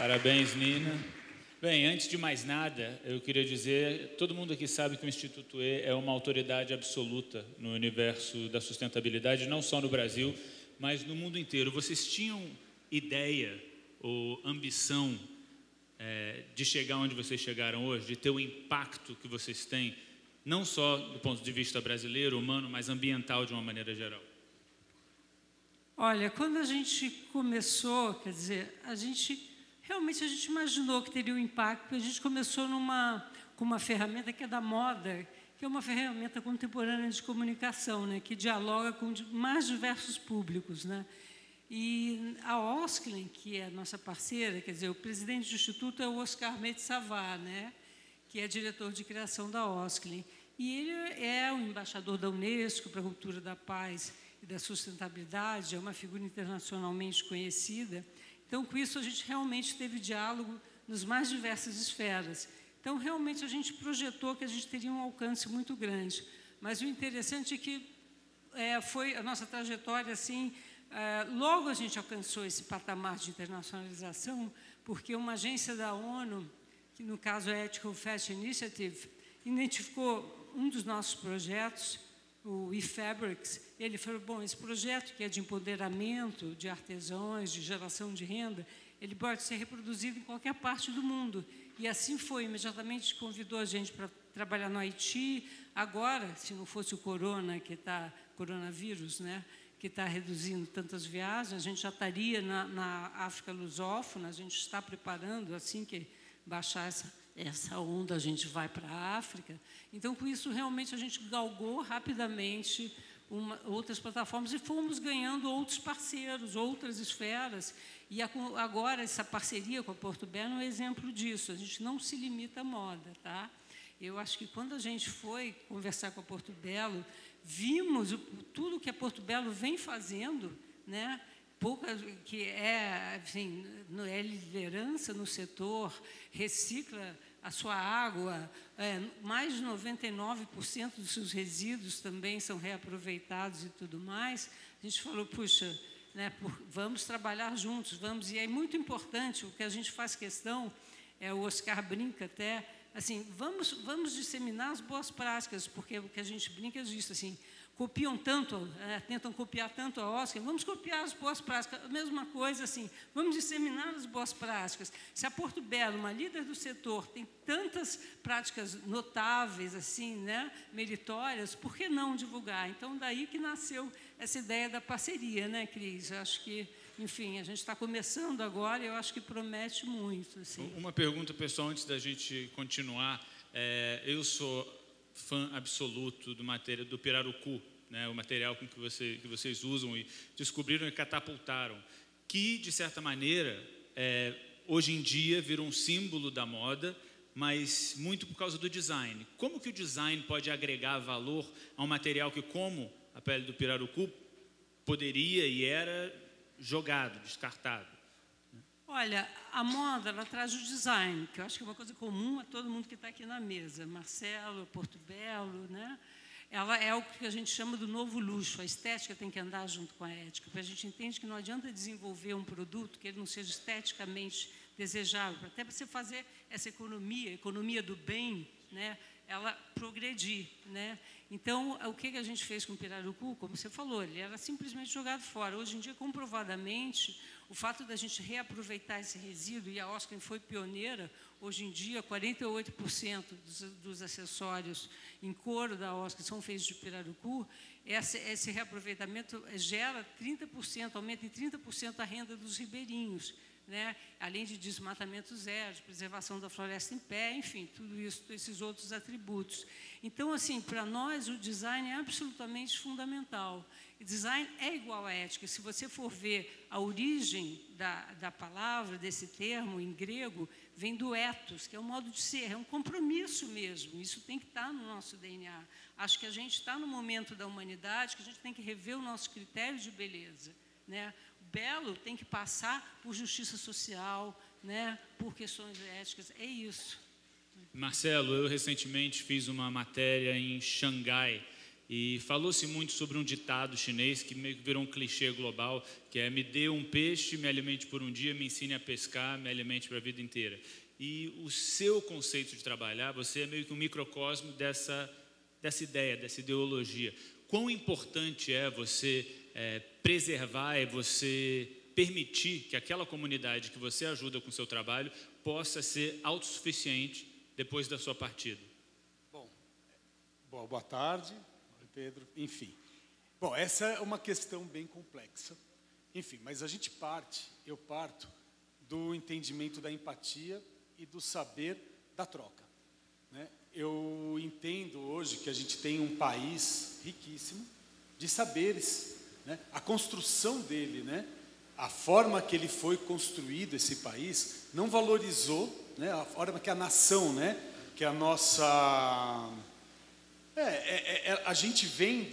Parabéns, Nina. Bem, antes de mais nada, eu queria dizer, todo mundo aqui sabe que o Instituto E é uma autoridade absoluta no universo da sustentabilidade, não só no Brasil, mas no mundo inteiro. Vocês tinham ideia ou ambição de chegar onde vocês chegaram hoje, de ter o impacto que vocês têm, não só do ponto de vista brasileiro, humano, mas ambiental de uma maneira geral? Olha, quando a gente começou, quer dizer, realmente a gente imaginou que teria um impacto, porque a gente começou com uma ferramenta que é da moda, que é uma ferramenta contemporânea de comunicação, né, que dialoga com mais diversos públicos, né? E a Osklen, que é a nossa parceira, quer dizer, o presidente do Instituto é o Oscar Metsavá, né, que é diretor de criação da Osklen. E ele é o embaixador da Unesco para a cultura da paz e da sustentabilidade, é uma figura internacionalmente conhecida. Então, com isso, a gente realmente teve diálogo nas mais diversas esferas. Então, realmente, a gente projetou que a gente teria um alcance muito grande. Mas o interessante é que foi a nossa trajetória, assim, logo a gente alcançou esse patamar de internacionalização, porque uma agência da ONU, que no caso é a Ethical Fashion Initiative, identificou um dos nossos projetos, o eFabrics. Ele falou, bom, esse projeto que é de empoderamento de artesãos, de geração de renda, ele pode ser reproduzido em qualquer parte do mundo. E assim foi, imediatamente convidou a gente para trabalhar no Haiti. Agora, se não fosse o coronavírus, né, que está reduzindo tantas viagens, a gente já estaria na África lusófona, a gente está preparando, assim que baixar essa onda, a gente vai para a África. Então, com isso, realmente, a gente galgou rapidamente outras plataformas e fomos ganhando outros parceiros, outras esferas. E agora, essa parceria com a Porto Belo é um exemplo disso. A gente não se limita à moda, tá? Eu acho que quando a gente foi conversar com a Porto Belo, vimos tudo que a Porto Belo vem fazendo, né? Que enfim, é liderança no setor, recicla a sua água, mais de 99% dos seus resíduos também são reaproveitados e tudo mais. A gente falou, puxa, né, vamos trabalhar juntos, vamos. E é muito importante, o que a gente faz questão, o Oscar brinca até, assim, vamos disseminar as boas práticas, porque o que a gente brinca é isso, assim, copiam tanto, tentam copiar tanto a Osklen, vamos copiar as boas práticas. A mesma coisa, assim, vamos disseminar as boas práticas. Se a Porto Belo, uma líder do setor, tem tantas práticas notáveis, assim, né, meritórias, por que não divulgar? Então, daí que nasceu essa ideia da parceria, né, Cris? Eu acho que, enfim, a gente está começando agora e eu acho que promete muito. Assim. Uma pergunta, pessoal, antes da gente continuar. Eu sou fã absoluto do pirarucu, né, o material com que vocês usam e descobriram e catapultaram, que, de certa maneira, hoje em dia virou um símbolo da moda, mas muito por causa do design. Como que o design pode agregar valor a um material que, como a pele do pirarucu, poderia e era jogado, descartado? Olha, a moda, ela traz o design, que eu acho que é uma coisa comum a todo mundo que está aqui na mesa. Marcelo, Porto Belo, né? Ela é o que a gente chama do novo luxo. A estética tem que andar junto com a ética, porque a gente entende que não adianta desenvolver um produto que ele não seja esteticamente desejável. Até para você fazer essa economia do bem, né? Ela progredir, né? Então, o que a gente fez com o pirarucu, como você falou, ele era simplesmente jogado fora. Hoje em dia, comprovadamente, o fato da gente reaproveitar esse resíduo, e a Osklen foi pioneira, hoje em dia, 48% dos acessórios em couro da Osklen são feitos de pirarucu, esse reaproveitamento gera 30%, aumenta em 30% a renda dos ribeirinhos, né? Além de desmatamento zero, de preservação da floresta em pé, enfim, tudo isso, esses outros atributos. Então, assim, para nós, o design é absolutamente fundamental. E design é igual à ética. Se você for ver a origem da palavra, desse termo, em grego, vem do ethos, que é um modo de ser, é um compromisso mesmo. Isso tem que estar no nosso DNA. Acho que a gente está no momento da humanidade que a gente tem que rever o nosso critério de beleza, né? Belo tem que passar por justiça social, né, por questões éticas, é isso. Marcelo, eu recentemente fiz uma matéria em Xangai E falou-se muito sobre um ditado chinês que meio que virou um clichê global, que é: me dê um peixe, me alimente por um dia, me ensine a pescar, me alimente para a vida inteira. E o seu conceito de trabalhar, você é meio que um microcosmo dessa ideia, dessa ideologia. Quão importante é você preservar, é você permitir que aquela comunidade que você ajuda com o seu trabalho possa ser autossuficiente depois da sua partida? Bom, boa tarde, Pedro. Enfim, bom, essa é uma questão bem complexa. Enfim, mas eu parto do entendimento da empatia e do saber da troca, né? Eu entendo hoje que a gente tem um país riquíssimo de saberes, né? A construção dele, né? A forma que ele foi construído, esse país, não valorizou, né? A forma que a nação, né? Que a nossa... a gente vem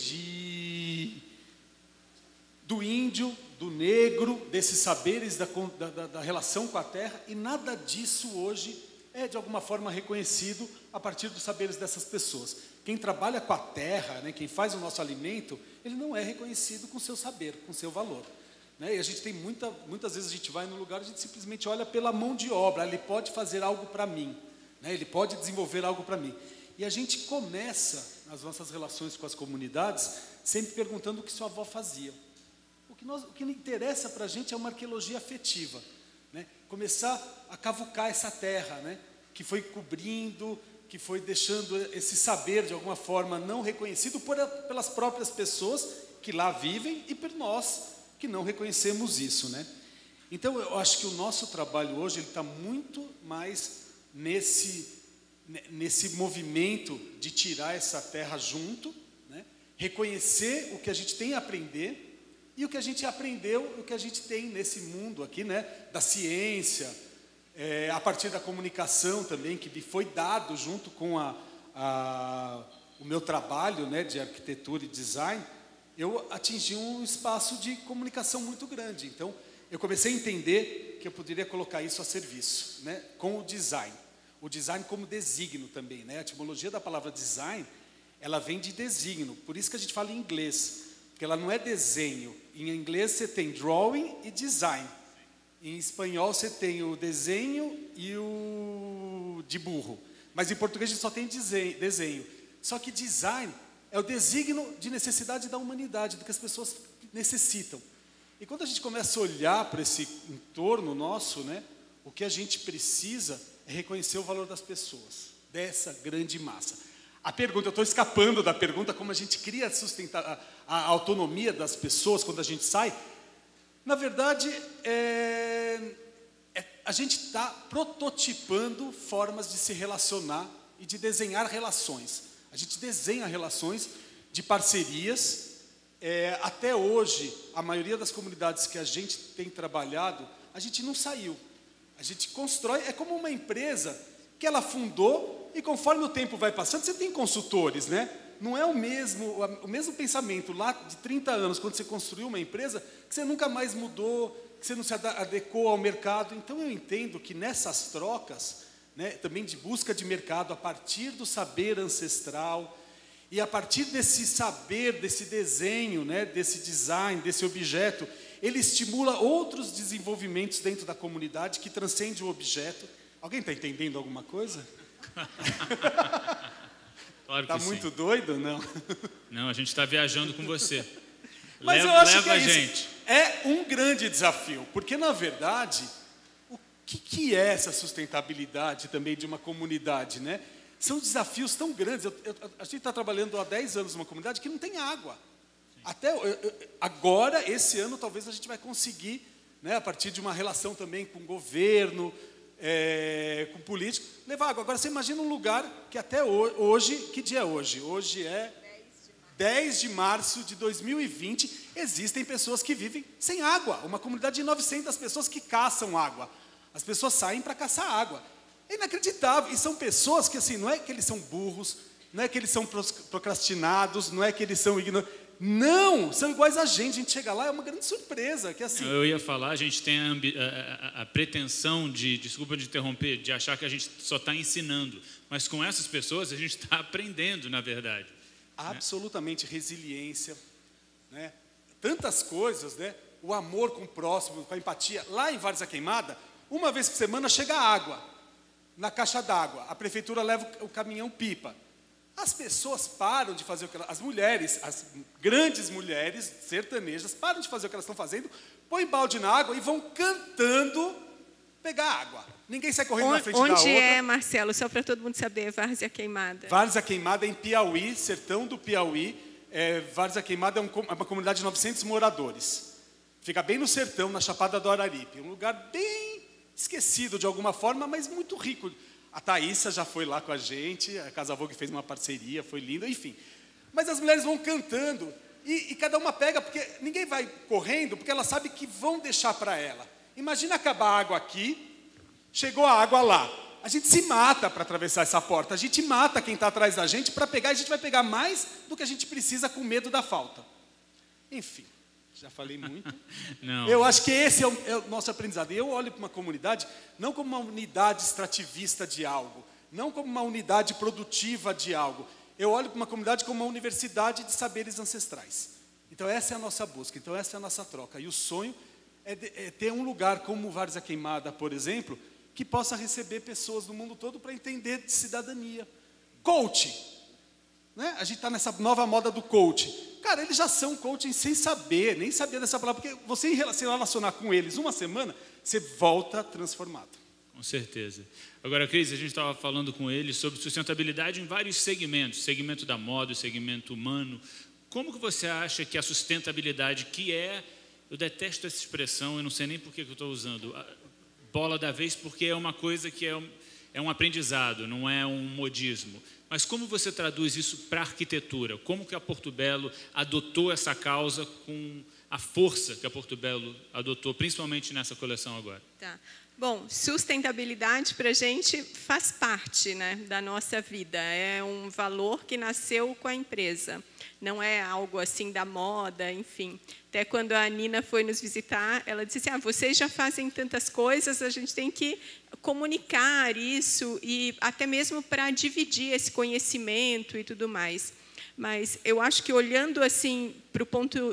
do índio, do negro, desses saberes da relação com a terra, e nada disso hoje é de alguma forma reconhecido a partir dos saberes dessas pessoas. Quem trabalha com a terra, né, quem faz o nosso alimento, ele não é reconhecido com seu saber, com seu valor, né? E a gente tem muitas vezes a gente vai no lugar, a gente simplesmente olha pela mão de obra. Ele pode fazer algo para mim, né? Ele pode desenvolver algo para mim. E a gente começa nas nossas relações com as comunidades sempre perguntando o que sua avó fazia. O que interessa para a gente é uma arqueologia afetiva, né? Começar a cavucar essa terra, né? Que foi cobrindo, que foi deixando esse saber de alguma forma não reconhecido pelas próprias pessoas que lá vivem e por nós que não reconhecemos isso, né? Então eu acho que o nosso trabalho hoje está muito mais nesse movimento de tirar essa terra junto, né? Reconhecer o que a gente tem a aprender e o que a gente aprendeu, o que a gente tem nesse mundo aqui, né? Da ciência, a partir da comunicação também, que me foi dado junto com o meu trabalho, né? De arquitetura e design. Eu atingi um espaço de comunicação muito grande. Então, eu comecei a entender que eu poderia colocar isso a serviço, né? Com o design. O design como designo também, né? A etimologia da palavra design, ela vem de designo. Por isso que a gente fala em inglês, porque ela não é desenho. Em inglês você tem drawing e design. Em espanhol você tem o desenho e o de burro. Mas em português a gente só tem desenho. Só que design é o designo de necessidade da humanidade, do que as pessoas necessitam. E quando a gente começa a olhar para esse entorno nosso, né, o que a gente precisa é reconhecer o valor das pessoas, dessa grande massa. A pergunta, eu estou escapando da pergunta, como a gente cria sustentar a autonomia das pessoas quando a gente sai. Na verdade, a gente está prototipando formas de se relacionar e de desenhar relações. A gente desenha relações de parcerias. Até hoje, a maioria das comunidades que a gente tem trabalhado, a gente não saiu. A gente constrói, é como uma empresa que ela fundou e conforme o tempo vai passando, você tem consultores, né? Não é o mesmo pensamento lá de 30 anos, quando você construiu uma empresa, que você nunca mais mudou, que você não se adequou ao mercado. Então eu entendo que nessas trocas, né, também de busca de mercado, a partir do saber ancestral, e a partir desse saber, desse desenho, né, desse design, desse objeto, ele estimula outros desenvolvimentos dentro da comunidade que transcende o objeto. Alguém está entendendo alguma coisa? Claro que tá muito doido, não? Não, a gente está viajando com você. Mas eu acho leva que a gente. É um grande desafio, porque na verdade, o que é essa sustentabilidade também de uma comunidade, né? São desafios tão grandes. A gente está trabalhando há 10 anos numa comunidade que não tem água. Até agora, esse ano, talvez a gente vai conseguir, né, a partir de uma relação também com o governo, com político, levar água. Agora, você imagina um lugar que até hoje, que dia é hoje? Hoje é 10 de março de 2020, existem pessoas que vivem sem água. Uma comunidade de 900 pessoas que caçam água. As pessoas saem para caçar água. É inacreditável. E são pessoas que, assim, não é que eles são burros, não é que eles são procrastinados, não é que eles são ignorantes. Não, são iguais a gente chega lá, é uma grande surpresa. Que assim, eu ia falar, a gente tem a pretensão de, desculpa de interromper, de achar que a gente só está ensinando, mas com essas pessoas a gente está aprendendo, na verdade. Absolutamente, resiliência, né? Tantas coisas, né? O amor com o próximo, com a empatia. Lá em Várzea Queimada, uma vez por semana chega água na caixa d'água. A prefeitura leva o caminhão pipa. As pessoas param de fazer o que elas... As mulheres, as grandes mulheres sertanejas, param de fazer o que elas estão fazendo, põem balde na água e vão cantando pegar água. Ninguém sai correndo na frente da outra. Onde é, Marcelo? Só para todo mundo saber, Várzea Queimada. Várzea Queimada é em Piauí, sertão do Piauí. Várzea Queimada é uma comunidade de 900 moradores. Fica bem no sertão, na Chapada do Araripe. Um lugar bem esquecido de alguma forma, mas muito rico. A Thaísa já foi lá com a gente, a Casa Vogue fez uma parceria, foi lindo, enfim. Mas as mulheres vão cantando e cada uma pega, porque ninguém vai correndo, porque ela sabe que vão deixar para ela. Imagina acabar a água aqui, chegou a água lá. A gente se mata para atravessar essa porta, a gente mata quem está atrás da gente para pegar, e a gente vai pegar mais do que a gente precisa com medo da falta. Enfim. Já falei muito. Não. Eu acho que esse é o nosso aprendizado. E eu olho para uma comunidade não como uma unidade extrativista de algo, não como uma unidade produtiva de algo. Eu olho para uma comunidade como uma universidade de saberes ancestrais. Então essa é a nossa busca, então essa é a nossa troca. E o sonho é ter um lugar como Várzea Queimada, por exemplo, que possa receber pessoas do mundo todo para entender de cidadania. Coaching. Né? A gente está nessa nova moda do coaching. Cara, eles já são coaching sem saber, nem sabia dessa palavra, porque você se relacionar com eles uma semana, você volta transformado. Com certeza. Agora, Cris, a gente estava falando com eles sobre sustentabilidade em vários segmentos, segmento da moda, segmento humano. Como que você acha que a sustentabilidade, que é, eu detesto essa expressão, eu não sei nem por que eu estou usando, bola da vez, porque é uma coisa que é um aprendizado, não é um modismo. Mas como você traduz isso para a arquitetura? Como que a Porto Belo adotou essa causa com a força que a Porto Belo adotou, principalmente nessa coleção agora? Tá. Bom, sustentabilidade para a gente faz parte, né, da nossa vida. É um valor que nasceu com a empresa. Não é algo assim da moda, enfim. Até quando a Nina foi nos visitar, ela disse assim, vocês já fazem tantas coisas, a gente tem que comunicar isso, e até mesmo para dividir esse conhecimento e tudo mais. Mas eu acho que olhando assim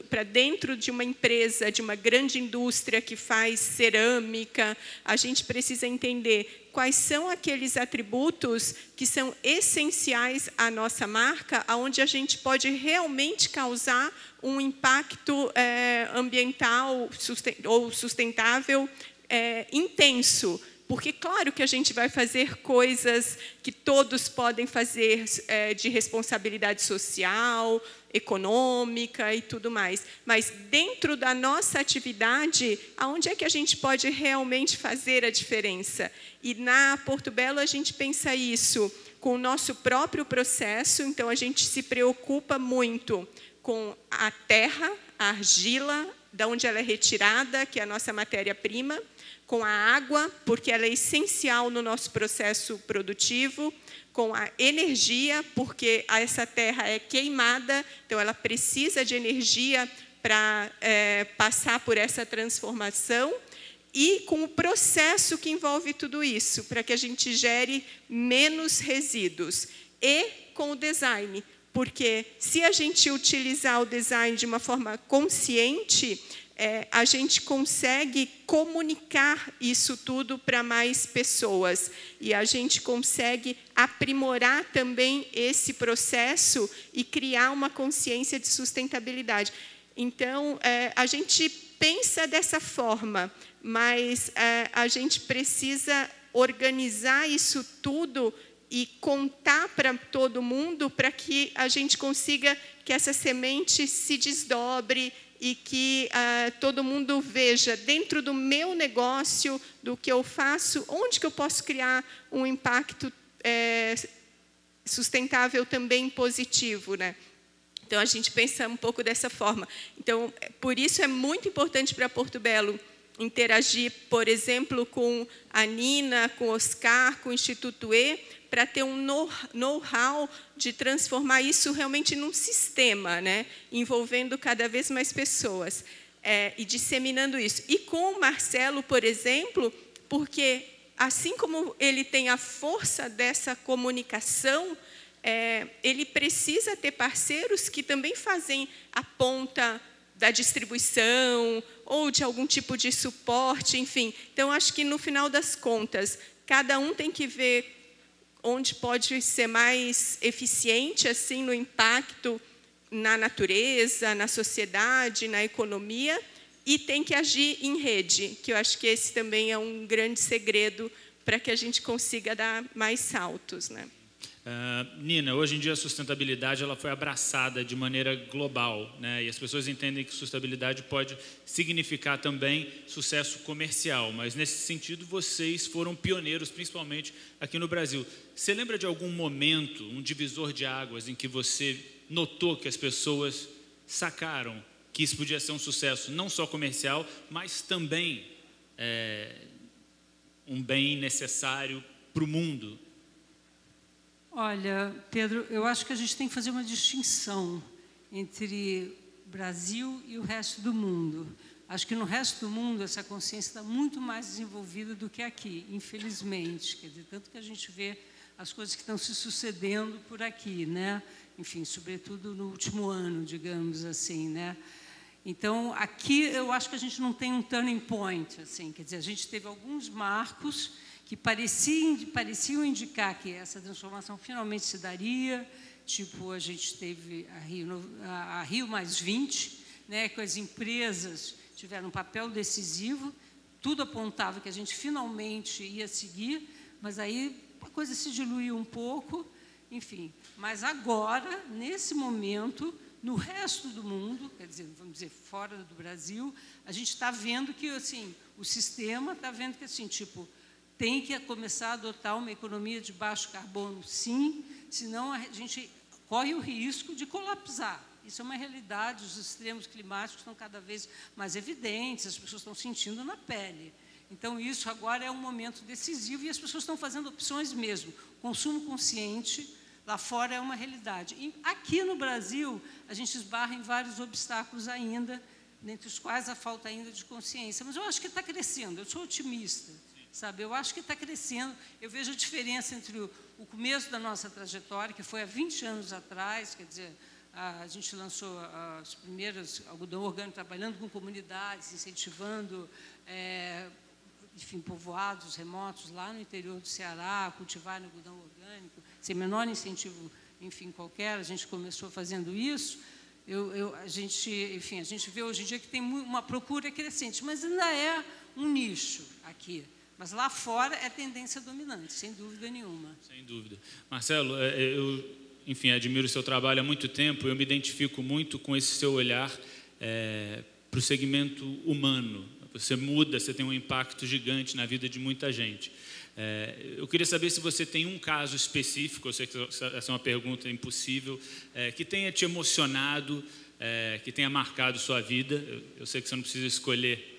para dentro de uma empresa, de uma grande indústria que faz cerâmica, a gente precisa entender quais são aqueles atributos que são essenciais à nossa marca, onde a gente pode realmente causar um impacto ambiental ou sustentável intenso. Porque, claro que a gente vai fazer coisas que todos podem fazer de responsabilidade social, econômica e tudo mais. Mas, dentro da nossa atividade, aonde é que a gente pode realmente fazer a diferença? E, na Porto Belo, a gente pensa isso com o nosso próprio processo. Então, a gente se preocupa muito com a terra, a argila, de onde ela é retirada, que é a nossa matéria-prima, com a água, porque ela é essencial no nosso processo produtivo, com a energia, porque essa terra é queimada, então ela precisa de energia para passar por essa transformação, e com o processo que envolve tudo isso, para que a gente gere menos resíduos, e com o design, porque se a gente utilizar o design de uma forma consciente, a gente consegue comunicar isso tudo para mais pessoas, e a gente consegue aprimorar também esse processo e criar uma consciência de sustentabilidade. Então, a gente pensa dessa forma, mas a gente precisa organizar isso tudo e contar para todo mundo, para que a gente consiga que essa semente se desdobre e que todo mundo veja, dentro do meu negócio, do que eu faço, onde que eu posso criar um impacto sustentável também positivo, né? Então, a gente pensa um pouco dessa forma. Então, por isso é muito importante para Porto Belo interagir, por exemplo, com a Nina, com o Oscar, com o Instituto E, para ter um know-how de transformar isso realmente num sistema, né? Envolvendo cada vez mais pessoas e disseminando isso. E com o Marcelo, por exemplo, porque assim como ele tem a força dessa comunicação, ele precisa ter parceiros que também fazem a ponta da distribuição ou de algum tipo de suporte, enfim. Então, acho que, no final das contas, cada um tem que ver onde pode ser mais eficiente assim, no impacto na natureza, na sociedade, na economia, e tem que agir em rede, que eu acho que esse também é um grande segredo para que a gente consiga dar mais saltos, né? Nina, hoje em dia a sustentabilidade ela foi abraçada de maneira global, né? E as pessoas entendem que sustentabilidade pode significar também sucesso comercial, mas nesse sentido vocês foram pioneiros, principalmente aqui no Brasil. Você lembra de algum momento, um divisor de águas, em que você notou que as pessoas sacaram que isso podia ser um sucesso não só comercial, mas também um bem necessário para o mundo? Olha, Pedro, eu acho que a gente tem que fazer uma distinção entre o Brasil e o resto do mundo. Acho que no resto do mundo essa consciência está muito mais desenvolvida do que aqui, infelizmente. Quer dizer, tanto que a gente vê as coisas que estão se sucedendo por aqui, né? Enfim, sobretudo no último ano, digamos assim, né? Então, aqui eu acho que a gente não tem um turning point, assim, quer dizer, a gente teve alguns marcos que pareciam indicar que essa transformação finalmente se daria, tipo, a gente teve a Rio Mais 20, né, que as empresas tiveram um papel decisivo, tudo apontava que a gente finalmente ia seguir, mas aí a coisa se diluiu um pouco, enfim. Mas agora, nesse momento, no resto do mundo, quer dizer, vamos dizer, fora do Brasil, a gente está vendo que, assim, o sistema está vendo que, assim, tipo, tem que começar a adotar uma economia de baixo carbono, sim, senão a gente corre o risco de colapsar. Isso é uma realidade, os extremos climáticos estão cada vez mais evidentes, as pessoas estão sentindo na pele. Então, isso agora é um momento decisivo e as pessoas estão fazendo opções mesmo. Consumo consciente, lá fora é uma realidade. E aqui no Brasil, a gente esbarra em vários obstáculos ainda, dentre os quais a falta ainda de consciência. Mas eu acho que está crescendo, eu sou otimista. Sabe, eu acho que está crescendo. Eu vejo a diferença entre o começo da nossa trajetória, que foi há 20 anos atrás, quer dizer, a gente lançou as primeiras algodão orgânico, trabalhando com comunidades, incentivando, enfim, povoados remotos lá no interior do Ceará, a cultivar algodão orgânico, sem menor incentivo, enfim, qualquer. A gente começou fazendo isso. A gente vê hoje em dia que tem uma procura crescente, mas ainda é um nicho aqui. Mas lá fora é tendência dominante, sem dúvida nenhuma. Sem dúvida. Marcelo, eu, enfim, admiro o seu trabalho há muito tempo, eu me identifico muito com esse seu olhar para o segmento humano. Você muda, você tem um impacto gigante na vida de muita gente. Eu queria saber se você tem um caso específico, eu sei que essa é uma pergunta impossível, que tenha te emocionado, que tenha marcado sua vida. Eu sei que você não precisa escolher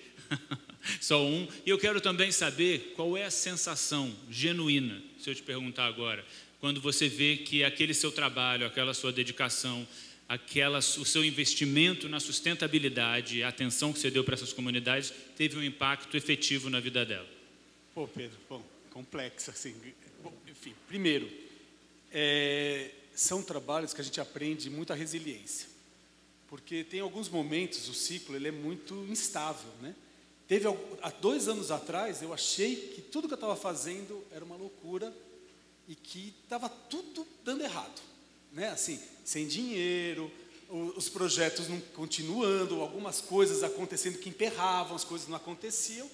só um. E eu quero também saber qual é a sensação genuína, se eu te perguntar agora, quando você vê que aquele seu trabalho, aquela sua dedicação, o seu investimento na sustentabilidade, a atenção que você deu para essas comunidades, teve um impacto efetivo na vida dela. Pô, Pedro, bom, complexo, assim. Bom, enfim, primeiro, são trabalhos que a gente aprende muita resiliência, porque tem alguns momentos, o ciclo ele é muito instável, né? Há 2 anos atrás, eu achei que tudo que eu estava fazendo era uma loucura e que estava tudo dando errado, né? Assim, sem dinheiro, os projetos não continuando, algumas coisas acontecendo que emperravam, as coisas não aconteciam.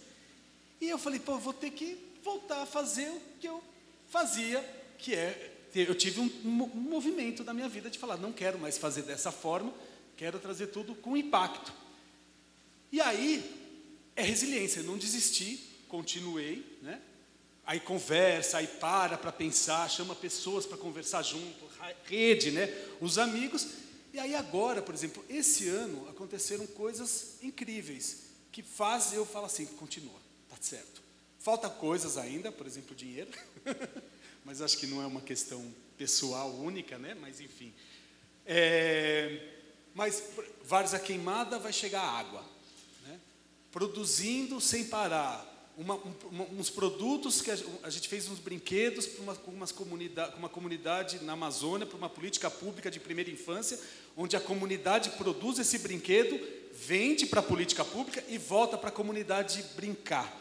E eu falei, pô, vou ter que voltar a fazer o que eu fazia, que eu tive um movimento na minha vida de falar, não quero mais fazer dessa forma, quero trazer tudo com impacto. E aí, é resiliência, não desisti, continuei, né? Aí conversa, aí para pensar, chama pessoas para conversar junto, rede, né? Os amigos. E aí agora, por exemplo, esse ano aconteceram coisas incríveis que fazem eu falar assim, continua, tá certo. Falta coisas ainda, por exemplo, dinheiro, mas acho que não é uma questão pessoal única, né? Mas enfim. Mas Várzea Queimada vai chegar água, né? Produzindo sem parar uns produtos, que a gente fez uns brinquedos para uma comunidade na Amazônia, para uma política pública de primeira infância, onde a comunidade produz esse brinquedo, vende para a política pública e volta para a comunidade brincar,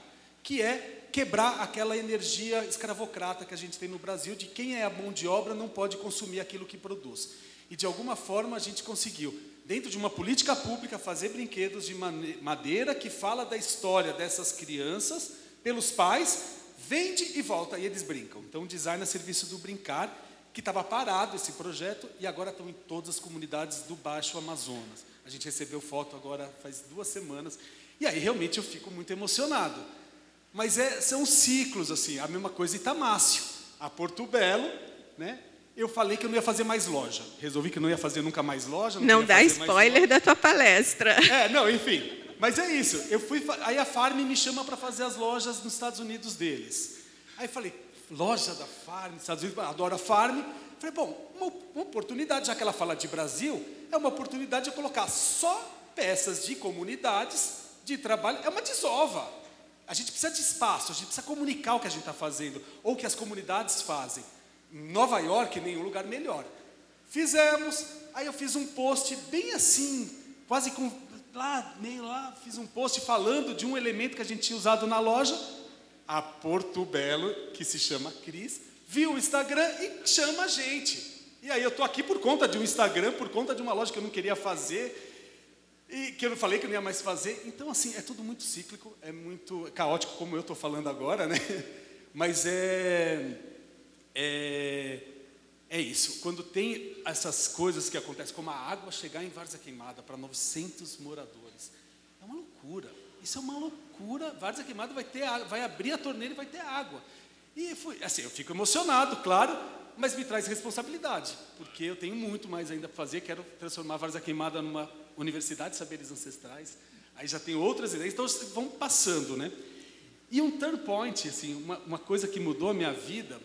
que é quebrar aquela energia escravocrata que a gente tem no Brasil, de quem é a mão de obra não pode consumir aquilo que produz. E de alguma forma a gente conseguiu, dentro de uma política pública, fazer brinquedos de madeira que fala da história dessas crianças, pelos pais, vende e volta, e eles brincam. Então, o design a serviço do brincar, que estava parado esse projeto, e agora estão em todas as comunidades do Baixo Amazonas. A gente recebeu foto agora faz 2 semanas, e aí realmente eu fico muito emocionado. Mas são ciclos, assim, a mesma coisa em Itamácio, a Porto Belo, né? Eu falei que eu não ia fazer mais loja. Resolvi que eu não ia fazer nunca mais loja. Não dá spoiler da tua palestra. Não, enfim. Mas é isso. Aí a Farm me chama para fazer as lojas nos Estados Unidos deles. Aí falei, loja da Farm, Estados Unidos, adoro a Farm. Falei, bom, uma oportunidade, já que ela fala de Brasil, é uma oportunidade de colocar só peças de comunidades, de trabalho. É uma desova. A gente precisa de espaço, a gente precisa comunicar o que a gente está fazendo, ou o que as comunidades fazem. Em Nova York, nenhum lugar melhor. Fizemos, aí eu fiz um post bem assim, quase com, meio lá, fiz um post falando de um elemento que a gente tinha usado na loja. A Porto Belo, que se chama Cris, viu o Instagram e chama a gente. E aí eu estou aqui por conta de um Instagram, por conta de uma loja que eu não queria fazer, e que eu falei que eu não ia mais fazer. Então, assim, é tudo muito cíclico, é muito caótico, como eu estou falando agora, né? Mas é isso. Quando tem essas coisas que acontecem, como a água chegar em Várzea Queimada para 900 moradores, é uma loucura. Isso é uma loucura. Várzea Queimada vai abrir a torneira e vai ter água. E assim, eu fico emocionado, claro, mas me traz responsabilidade, porque eu tenho muito mais ainda para fazer. Quero transformar a Várzea Queimada numa universidade de saberes ancestrais. Aí já tem outras ideias, então vão passando, né? E um turn point, assim, uma coisa que mudou a minha vida.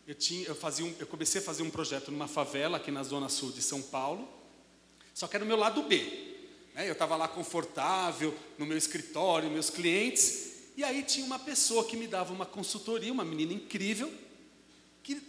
Eu comecei a fazer um projeto numa favela aqui na zona sul de São Paulo, só que era o meu lado B, né? Eu estava lá confortável, no meu escritório, meus clientes, e aí tinha uma pessoa que me dava uma consultoria, uma menina incrível, que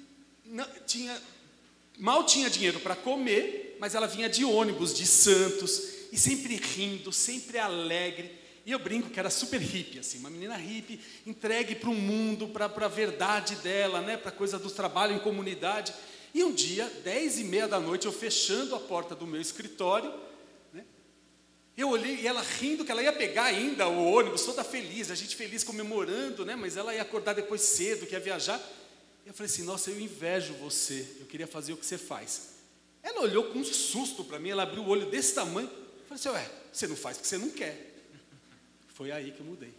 mal tinha dinheiro para comer, mas ela vinha de ônibus de Santos, e sempre rindo, sempre alegre. E eu brinco que era super hippie, assim, uma menina hippie, entregue para o mundo, para a verdade dela, né, para a coisa do trabalho em comunidade. E um dia, 10h30 da noite, eu fechando a porta do meu escritório, né, eu olhei e ela rindo, que ela ia pegar ainda o ônibus, toda feliz, a gente feliz comemorando, né, mas ela ia acordar depois cedo, que ia viajar. E eu falei assim, nossa, eu invejo você, eu queria fazer o que você faz. Ela olhou com um susto para mim, ela abriu o olho desse tamanho, eu falei assim, você não faz porque você não quer. Foi aí que eu mudei.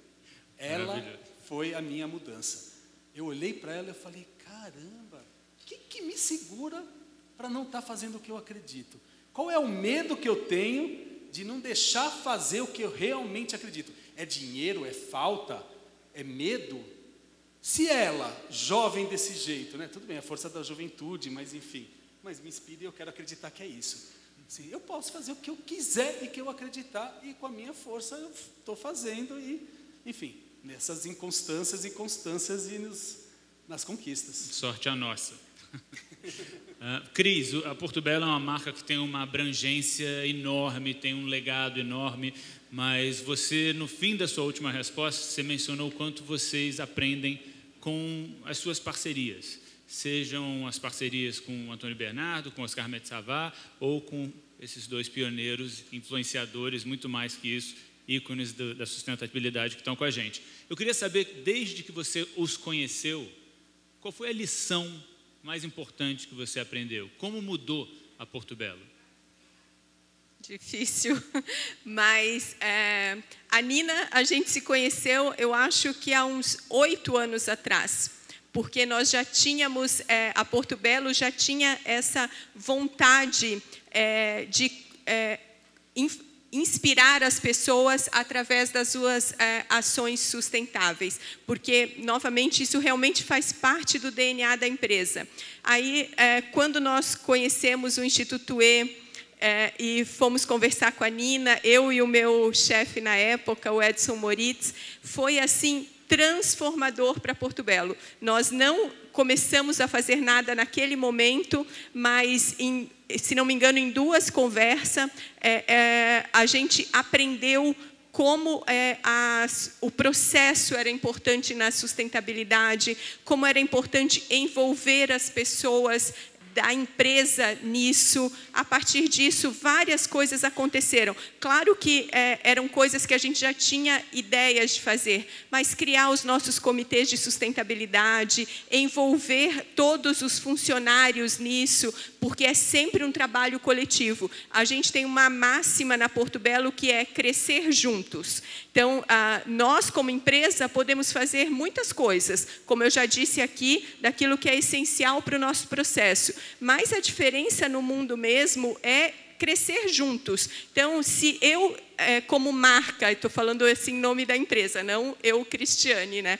Ela foi a minha mudança. Eu olhei para ela e falei, caramba, o que me segura para não estar fazendo o que eu acredito? Qual é o medo que eu tenho de não deixar fazer o que eu realmente acredito? É dinheiro? É falta? É medo? Se ela, jovem desse jeito, né? Tudo bem, a força da juventude, mas enfim, mas me inspira e eu quero acreditar que é isso. Sim, eu posso fazer o que eu quiser e que eu acreditar, e com a minha força eu estou fazendo, e, enfim, nessas inconstâncias e constâncias e nas conquistas. Sorte a nossa. Cris, a Porto Belo é uma marca que tem uma abrangência enorme, tem um legado enorme, mas você, no fim da sua última resposta, você mencionou o quanto vocês aprendem com as suas parcerias. Sejam as parcerias com o Antônio Bernardo, com Oscar Metsavá, ou com esses 2 pioneiros, influenciadores, muito mais que isso, ícones da sustentabilidade que estão com a gente. Eu queria saber, desde que você os conheceu, qual foi a lição mais importante que você aprendeu? Como mudou a Porto Belo? Difícil, mas a Nina, a gente se conheceu, eu acho que há uns 8 anos atrás. Porque nós já tínhamos, a Porto Belo já tinha essa vontade de inspirar as pessoas através das suas ações sustentáveis, porque, novamente, isso realmente faz parte do DNA da empresa. Aí, quando nós conhecemos o Instituto E, e fomos conversar com a Nina, eu e o meu chefe na época, o Edson Moritz, foi assim transformador para Porto Belo. Nós não começamos a fazer nada naquele momento, mas, se não me engano, em 2 conversas, a gente aprendeu como o processo era importante na sustentabilidade, como era importante envolver as pessoas da empresa nisso. A partir disso, várias coisas aconteceram. Claro que eram coisas que a gente já tinha ideias de fazer, mas criar os nossos comitês de sustentabilidade, envolver todos os funcionários nisso, porque é sempre um trabalho coletivo. A gente tem uma máxima na Porto Belo que é crescer juntos. Então, nós, como empresa, podemos fazer muitas coisas, como eu já disse aqui, daquilo que é essencial para o nosso processo. Mas a diferença no mundo mesmo é crescer juntos. Então, se eu, como marca, estou falando assim em nome da empresa, não eu, Cristiane, né?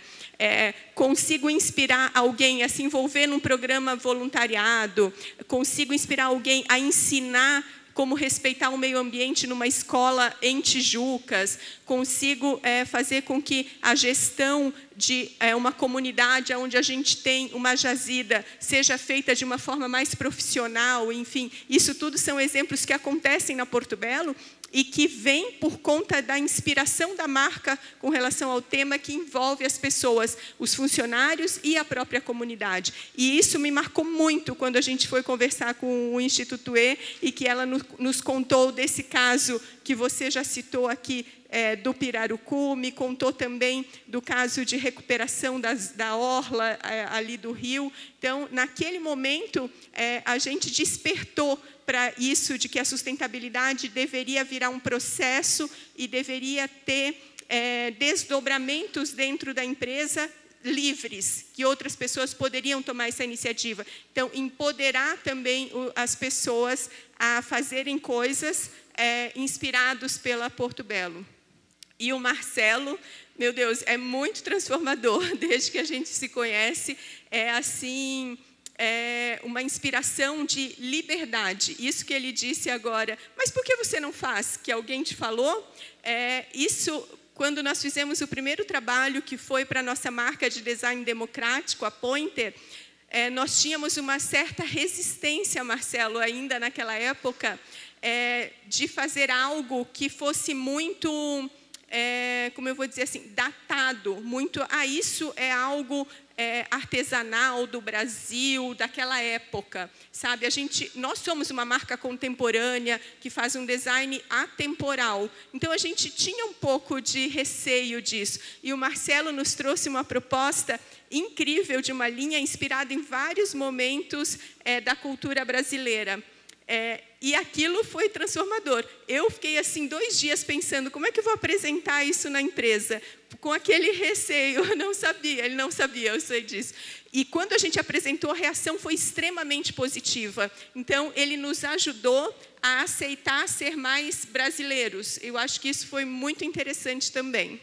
Consigo inspirar alguém a se envolver num programa voluntariado, consigo inspirar alguém a ensinar como respeitar o meio ambiente numa escola em Tijucas, consigo fazer com que a gestão de uma comunidade onde a gente tem uma jazida seja feita de uma forma mais profissional, enfim, isso tudo são exemplos que acontecem na Porto Belo e que vem por conta da inspiração da marca com relação ao tema que envolve as pessoas, os funcionários e a própria comunidade. E isso me marcou muito quando a gente foi conversar com o Instituto E e que ela nos contou desse caso que você já citou aqui, do Pirarucu, me contou também do caso de recuperação da orla ali do rio. Então, naquele momento, a gente despertou para isso, de que a sustentabilidade deveria virar um processo e deveria ter desdobramentos dentro da empresa livres, que outras pessoas poderiam tomar essa iniciativa. Então, empoderar também as pessoas a fazerem coisas inspirados pela Porto Belo. E o Marcelo, meu Deus, é muito transformador, desde que a gente se conhece, assim, uma inspiração de liberdade. Isso que ele disse agora, mas por que você não faz? Que alguém te falou? Isso, quando nós fizemos o primeiro trabalho, que foi para a nossa marca de design democrático, a Pointer, nós tínhamos uma certa resistência, Marcelo, ainda naquela época, de fazer algo que fosse muito, como eu vou dizer assim, datado, muito, isso é algo artesanal do Brasil, daquela época, sabe? Nós somos uma marca contemporânea que faz um design atemporal. Então, a gente tinha um pouco de receio disso. E o Marcelo nos trouxe uma proposta incrível de uma linha inspirada em vários momentos da cultura brasileira. E aquilo foi transformador. Eu fiquei assim 2 dias pensando, como é que eu vou apresentar isso na empresa? Com aquele receio, eu não sabia, ele não sabia, eu sei disso. E quando a gente apresentou, a reação foi extremamente positiva. Então, ele nos ajudou a aceitar ser mais brasileiros. Eu acho que isso foi muito interessante também.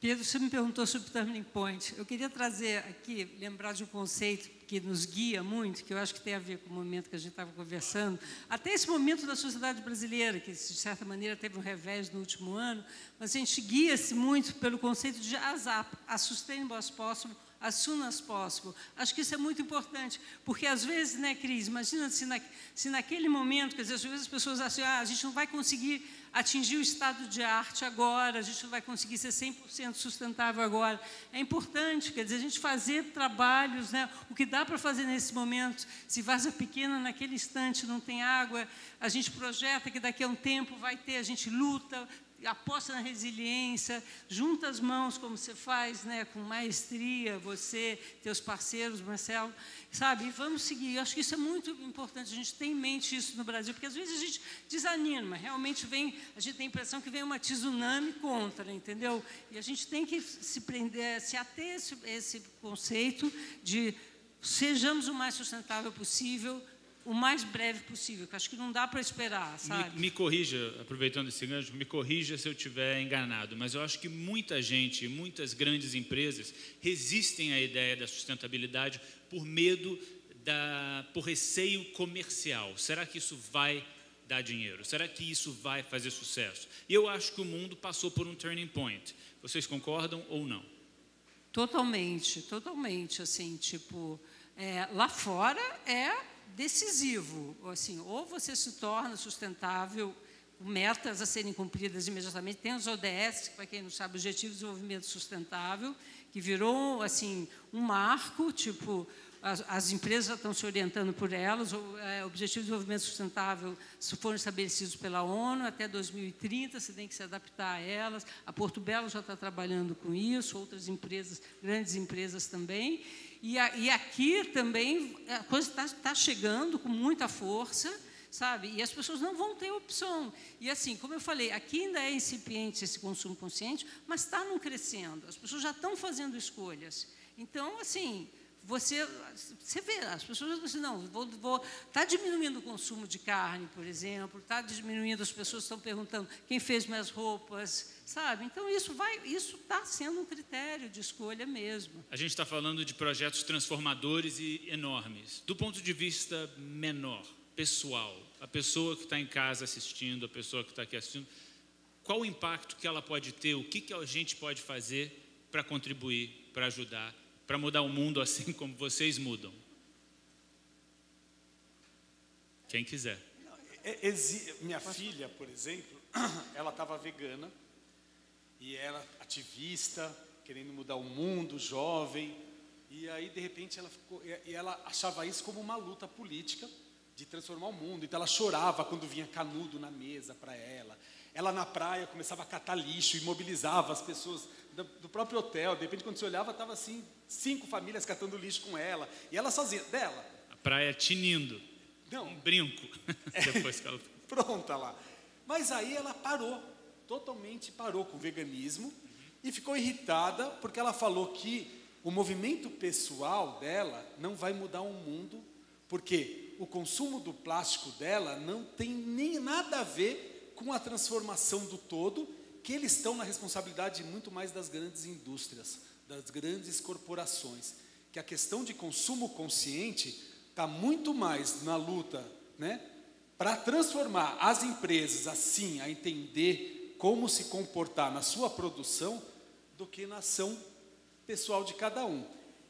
Pedro, você me perguntou sobre o Turning Point. Eu queria trazer aqui, lembrar de um conceito que nos guia muito, que eu acho que tem a ver com o momento que a gente estava conversando, até esse momento da sociedade brasileira, que, de certa maneira, teve um revés no último ano, mas a gente guia-se muito pelo conceito de ASAP, As Sustainable as Possible, as soon as possible. Acho que isso é muito importante, porque às vezes, né, Cris, imagina se naquele momento, quer dizer, às vezes as pessoas acham, a gente não vai conseguir atingir o estado de arte agora, a gente não vai conseguir ser 100% sustentável agora. É importante, quer dizer, a gente fazer trabalhos, né, o que dá para fazer nesse momento, se Várzea Pequena naquele instante não tem água, a gente projeta que daqui a um tempo vai ter, a gente luta, aposta na resiliência, junta as mãos, como você faz, né, com maestria, você, teus parceiros, Marcelo, sabe? E vamos seguir. Eu acho que isso é muito importante, a gente tem em mente isso no Brasil, porque às vezes a gente desanima, realmente a gente tem a impressão que vem uma tsunami contra, entendeu? E a gente tem que se ater a esse conceito de sejamos o mais sustentável possível, o mais breve possível, que acho que não dá para esperar, sabe? Me corrija, aproveitando esse gancho, me corrija se eu estiver enganado, mas eu acho que muita gente, muitas grandes empresas resistem à ideia da sustentabilidade por medo, por receio comercial. Será que isso vai dar dinheiro? Será que isso vai fazer sucesso? E eu acho que o mundo passou por um turning point. Vocês concordam ou não? Totalmente, totalmente, assim, tipo, lá fora é decisivo, assim, ou você se torna sustentável, com metas a serem cumpridas imediatamente, tem os ODS, que, para quem não sabe, Objetivos de Desenvolvimento Sustentável, que virou, assim, um marco, tipo, as empresas já estão se orientando por elas, Objetivos de Desenvolvimento Sustentável foram estabelecidos pela ONU, até 2030 você tem que se adaptar a elas, a Porto Belo já está trabalhando com isso, outras empresas, grandes empresas também, e aqui também a coisa está chegando com muita força, sabe? E as pessoas não vão ter opção. E assim, como eu falei, aqui ainda é incipiente esse consumo consciente, mas está não crescendo, as pessoas já estão fazendo escolhas. Então, assim, você vê, as pessoas dizem, não, está diminuindo o consumo de carne, por exemplo, está diminuindo, as pessoas estão perguntando quem fez minhas roupas, sabe? Então, isso está sendo um critério de escolha mesmo. A gente está falando de projetos transformadores e enormes. Do ponto de vista menor, pessoal, a pessoa que está em casa assistindo, a pessoa que está aqui assistindo, qual o impacto que ela pode ter, o que a gente pode fazer para contribuir, para ajudar, para mudar o mundo assim como vocês mudam? Quem quiser. Minha filha, por exemplo, ela estava vegana e ela ativista, querendo mudar o mundo, jovem, e aí de repente ela achava isso como uma luta política de transformar o mundo. Então ela chorava quando vinha canudo na mesa para ela. Ela na praia começava a catar lixo e mobilizava as pessoas do próprio hotel. De repente, quando você olhava, estava assim, 5 famílias catando lixo com ela. E ela sozinha, dela. A praia tinindo. Não. Um brinco. Depois que ela... Pronta lá. Mas aí ela parou, totalmente parou com o veganismo e ficou irritada porque ela falou que o movimento pessoal dela não vai mudar o mundo, porque o consumo do plástico dela não tem nem nada a ver com a transformação do todo, que eles estão na responsabilidade muito mais das grandes indústrias, das grandes corporações, que a questão de consumo consciente está muito mais na luta, né, para transformar as empresas assim, a entender como se comportar na sua produção, do que na ação pessoal de cada um.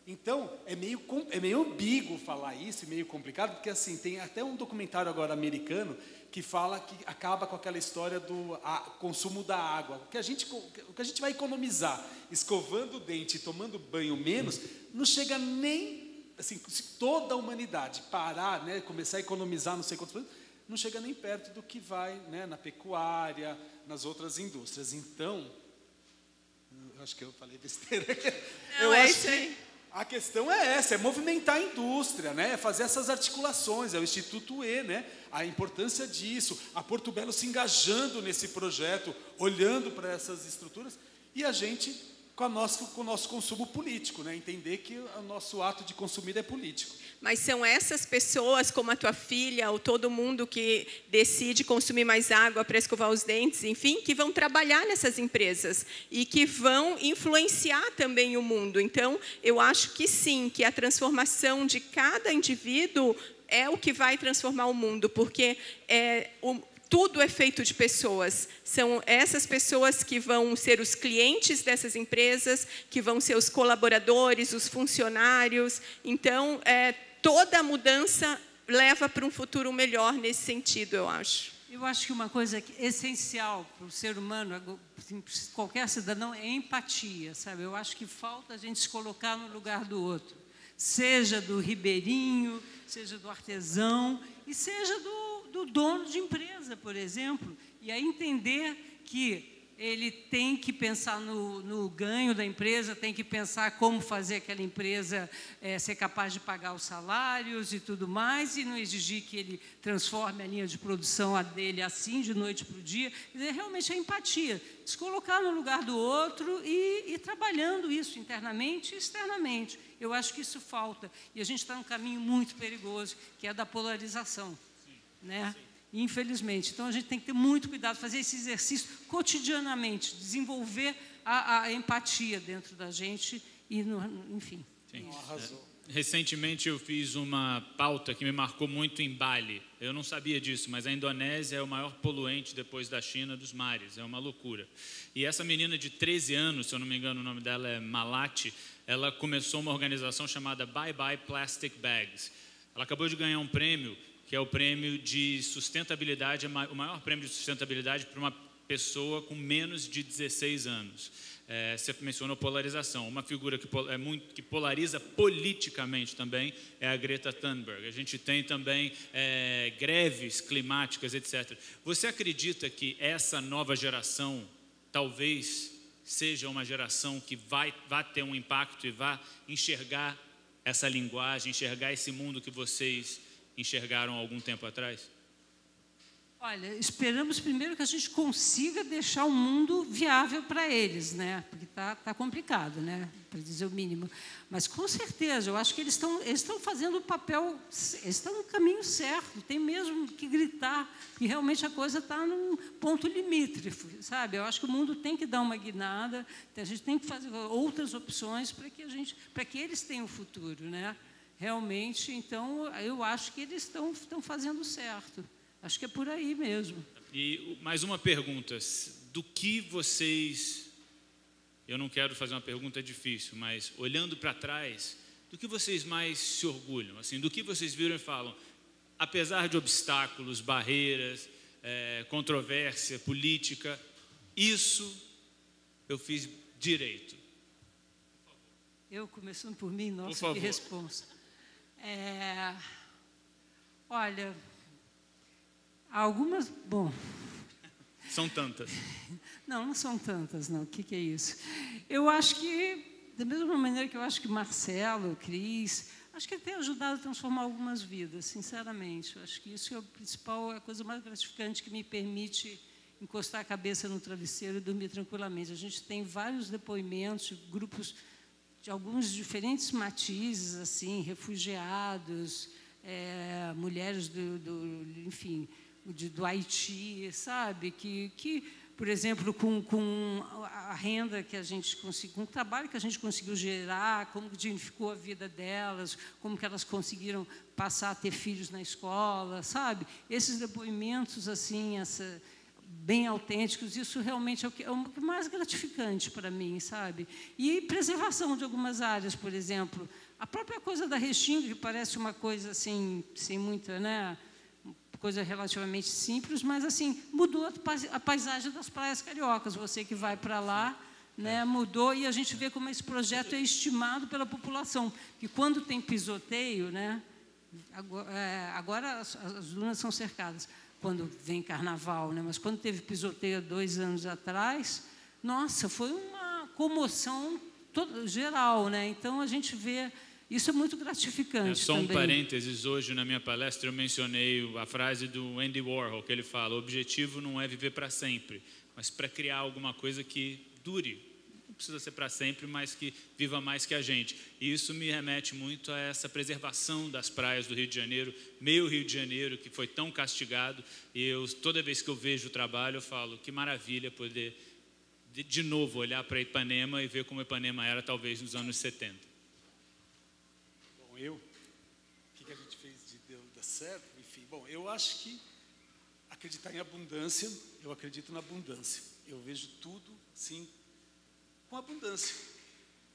Então, é meio ambíguo falar isso, meio complicado, porque assim, tem até um documentário agora americano que fala que acaba com aquela história do consumo da água. O que a gente vai economizar escovando o dente e tomando banho menos, não chega nem, assim, se toda a humanidade parar, né, começar a economizar não sei quantos por cento, não chega nem perto do que vai, né, na pecuária, nas outras indústrias. Então, eu acho que eu falei besteira. Não, é isso aí. A questão é essa, é movimentar a indústria, né? Fazer essas articulações, é o Instituto E, né? A importância disso, a Porto Belo se engajando nesse projeto, olhando para essas estruturas, e a gente com o nosso consumo político, né? Entender que o nosso ato de consumir é político. Mas são essas pessoas, como a tua filha, ou todo mundo que decide consumir mais água para escovar os dentes, enfim, que vão trabalhar nessas empresas e que vão influenciar também o mundo. Então, eu acho que sim, que a transformação de cada indivíduo é o que vai transformar o mundo, porque tudo é feito de pessoas. São essas pessoas que vão ser os clientes dessas empresas, que vão ser os colaboradores, os funcionários. Então, toda a mudança leva para um futuro melhor nesse sentido, eu acho. Eu acho que uma coisa essencial para o ser humano, qualquer cidadão, é empatia, sabe? Eu acho que falta a gente se colocar no lugar do outro. Seja do ribeirinho, seja do artesão e seja do dono de empresa, por exemplo, e aí entender que ele tem que pensar no ganho da empresa, tem que pensar como fazer aquela empresa ser capaz de pagar os salários e tudo mais, e não exigir que ele transforme a linha de produção dele assim, de noite para o dia. Quer dizer, realmente a empatia, se colocar no lugar do outro e trabalhando isso internamente e externamente. Eu acho que isso falta, e a gente está num caminho muito perigoso, que é da polarização. Né? Infelizmente. Então, a gente tem que ter muito cuidado, fazer esse exercício cotidianamente, desenvolver a empatia dentro da gente e, enfim. Sim. Arrasou. Recentemente eu fiz uma pauta que me marcou muito em Bali. Eu não sabia disso, mas a Indonésia é o maior poluente depois da China dos mares. É uma loucura. E essa menina de 13 anos, se eu não me engano o nome dela é Malati, ela começou uma organização chamada Bye Bye Plastic Bags. Ela acabou de ganhar um prêmio, que é o prêmio de sustentabilidade, o maior prêmio de sustentabilidade para uma pessoa com menos de 16 anos. Você mencionou polarização. Uma figura que polariza politicamente também é a Greta Thunberg. A gente tem também greves climáticas, etc. Você acredita que essa nova geração talvez seja uma geração que vai ter um impacto e vai enxergar essa linguagem, enxergar esse mundo que vocês enxergaram há algum tempo atrás? Olha, esperamos primeiro que a gente consiga deixar o mundo viável para eles, né? Porque tá complicado, né? Para dizer o mínimo. Mas com certeza, eu acho que eles estão fazendo o papel, eles estão no caminho certo. Tem mesmo que gritar, que realmente a coisa está num ponto limítrofe, sabe? Eu acho que o mundo tem que dar uma guinada, a gente tem que fazer outras opções para que eles tenham futuro, né? Realmente, então, eu acho que eles estão fazendo certo. Acho que é por aí mesmo. E mais uma pergunta, do que vocês, eu não quero fazer uma pergunta difícil, mas olhando para trás, do que vocês mais se orgulham? Assim, do que vocês viram e falam, apesar de obstáculos, barreiras, controvérsia, política, isso eu fiz direito. Eu, começando por mim, nossa, que responsa. Olha... Algumas, bom... São tantas. Não são tantas, não. O que é isso? Eu acho que, da mesma maneira que eu acho que Marcelo, Cris, acho que ele tem ajudado a transformar algumas vidas, sinceramente. Eu acho que isso é o principal, a coisa mais gratificante que me permite encostar a cabeça no travesseiro e dormir tranquilamente. A gente tem vários depoimentos, grupos de alguns diferentes matizes, assim, refugiados, mulheres enfim... do Haiti, sabe? Que por exemplo, com a renda que a gente conseguiu, com o trabalho que a gente conseguiu gerar, como dignificou a vida delas, como que elas conseguiram passar a ter filhos na escola, sabe? Esses depoimentos, assim, bem autênticos, isso realmente é o mais gratificante para mim, sabe? E preservação de algumas áreas, por exemplo. A própria coisa da Restinga, que parece uma coisa, assim, sem muita, né? Coisa relativamente simples, mas assim mudou a paisagem das praias cariocas. Você que vai para lá, né, mudou, e a gente vê como esse projeto é estimado pela população. Que quando tem pisoteio, né, agora as dunas são cercadas quando vem carnaval, né, mas quando teve pisoteio há 2 anos atrás, nossa, foi uma comoção geral, né? Então a gente vê. Isso é muito gratificante. Só um parênteses, hoje na minha palestra eu mencionei a frase do Andy Warhol, que ele fala, o objetivo não é viver para sempre, mas para criar alguma coisa que dure. Não precisa ser para sempre, mas que viva mais que a gente. E isso me remete muito a essa preservação das praias do Rio de Janeiro, meu Rio de Janeiro, que foi tão castigado. E toda vez que eu vejo o trabalho, eu falo, que maravilha poder, de novo, olhar para Ipanema e ver como Ipanema era talvez nos anos 70. O que a gente fez de dar certo, enfim, bom, eu acho que acreditar em abundância, eu acredito na abundância, eu vejo tudo, sim, com abundância,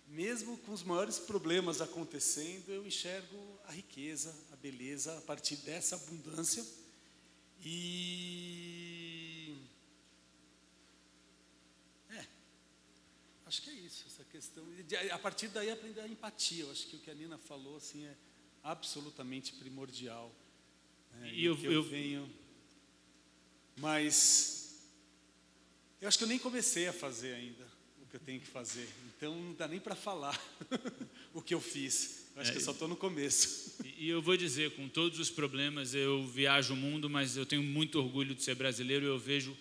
mesmo com os maiores problemas acontecendo, eu enxergo a riqueza, a beleza, a partir dessa abundância, e acho que é isso, essa questão. A partir daí, aprender a empatia. Eu acho que o que a Nina falou assim, é absolutamente primordial. E eu venho... Mas eu acho que eu nem comecei a fazer ainda o que eu tenho que fazer. Então, não dá nem para falar o que eu fiz. Eu acho que eu só estou no começo. E eu vou dizer, com todos os problemas, eu viajo o mundo, mas eu tenho muito orgulho de ser brasileiro e eu vejo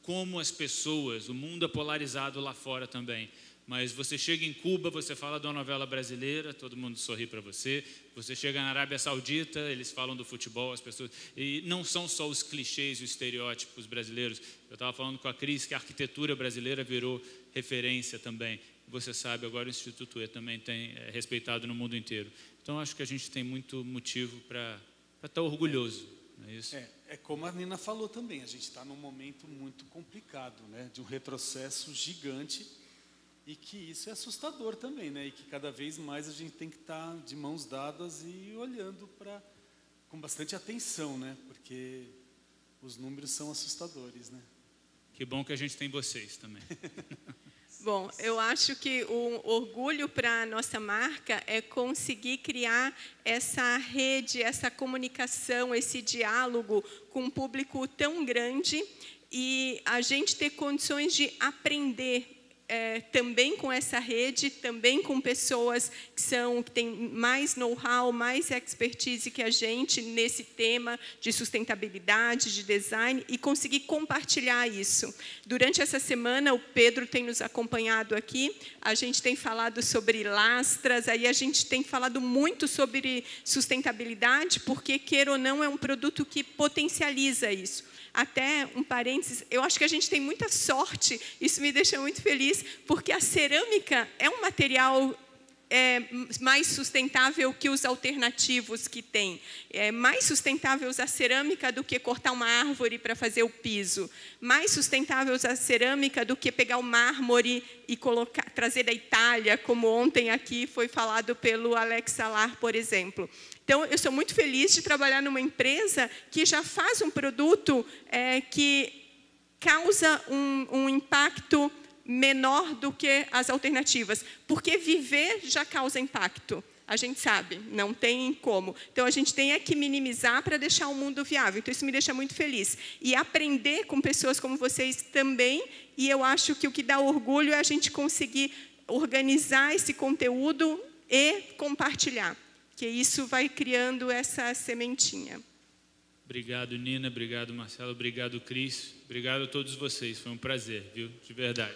como as pessoas, o mundo é polarizado lá fora também, Mas você chega em Cuba, você fala de uma novela brasileira, todo mundo sorri para você. Você chega na Arábia Saudita, eles falam do futebol, as pessoas... E não são só os clichês e os estereótipos brasileiros. Eu estava falando com a Cris que a arquitetura brasileira virou referência também. Você sabe, agora o Instituto E também é respeitado no mundo inteiro. Então, acho que a gente tem muito motivo para estar orgulhoso. Não é isso? É como a Nina falou também, a gente está num momento muito complicado, né? De um retrocesso gigante, e que isso é assustador também, né? E que cada vez mais a gente tem que estar de mãos dadas e olhando com bastante atenção, né? Porque os números são assustadores, né? Que bom que a gente tem vocês também. Bom, eu acho que o orgulho para a nossa marca é conseguir criar essa rede, essa comunicação, esse diálogo com um público tão grande e a gente ter condições de aprender também com essa rede, também com pessoas que têm mais know-how, mais expertise que a gente nesse tema de sustentabilidade, de design, e conseguir compartilhar isso. Durante essa semana, o Pedro tem nos acompanhado aqui, a gente tem falado sobre lastras, aí a gente tem falado muito sobre sustentabilidade, porque, queira ou não, é um produto que potencializa isso. Até um parênteses, eu acho que a gente tem muita sorte, isso me deixa muito feliz, porque a cerâmica é um material mais sustentável que os alternativos que tem. É mais sustentável usar cerâmica do que cortar uma árvore para fazer o piso. Mais sustentável usar cerâmica do que pegar o mármore e trazer da Itália, como ontem aqui foi falado pelo Alex Salar, por exemplo. Então, eu sou muito feliz de trabalhar numa empresa que já faz um produto que causa um impacto menor do que as alternativas, porque viver já causa impacto. A gente sabe, não tem como. Então, a gente tem que minimizar para deixar o mundo viável. Então, isso me deixa muito feliz. E aprender com pessoas como vocês também, e eu acho que o que dá orgulho é a gente conseguir organizar esse conteúdo e compartilhar, que isso vai criando essa sementinha. Obrigado, Nina. Obrigado, Marcelo. Obrigado, Cris. Obrigado a todos vocês. Foi um prazer, viu? De verdade.